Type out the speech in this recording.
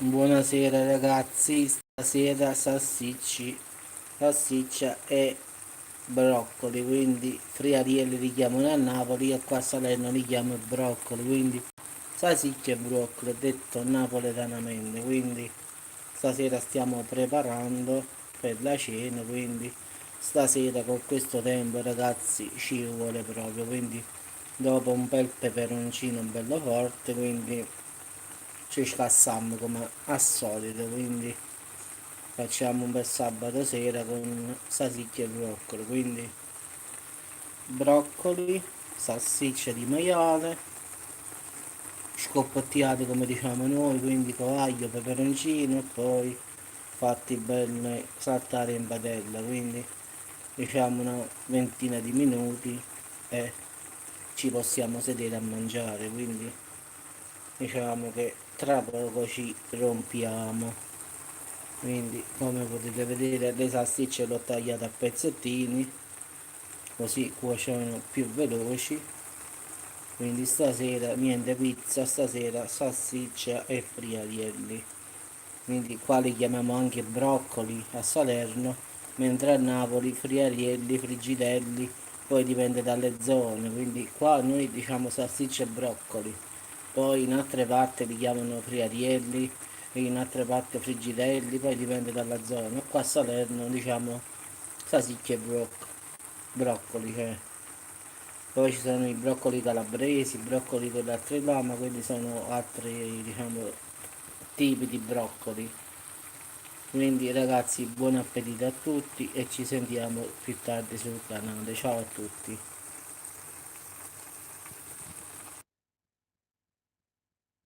Buonasera ragazzi, stasera salsiccia e broccoli, quindi friarielli li chiamano a Napoli e qua a Salerno li chiamo broccoli, quindi salsiccia e broccoli, detto napoletanamente, quindi stasera stiamo preparando per la cena, quindi stasera con questo tempo ragazzi ci vuole proprio, quindi dopo un bel peperoncino bello forte, quindi ci scassammo come al solito, quindi facciamo un bel sabato sera con salsiccia e broccoli, quindi broccoli, salsiccia di maiale, scoppettiati come diciamo noi, quindi con aglio, peperoncino e poi fatti bene saltare in padella, quindi diciamo una ventina di minuti e ci possiamo sedere a mangiare, quindi diciamo che tra poco ci rompiamo. Quindi come potete vedere le salsicce le ho tagliate a pezzettini così cuociono più veloci, quindi stasera niente pizza, stasera salsiccia e friarielli, quindi qua li chiamiamo anche broccoli a Salerno, mentre a Napoli friarielli, frigidelli, poi dipende dalle zone, quindi qua noi diciamo salsiccia e broccoli, poi in altre parti li chiamano friarielli e in altre parti frigidelli, poi dipende dalla zona. Qua a Salerno diciamo salsiccia e broccoli, cioè. Poi ci sono i broccoli calabresi, i broccoli con l'altre lama, quelli sono altri diciamo tipi di broccoli. Quindi ragazzi buon appetito a tutti e ci sentiamo più tardi sul canale. Ciao a tutti.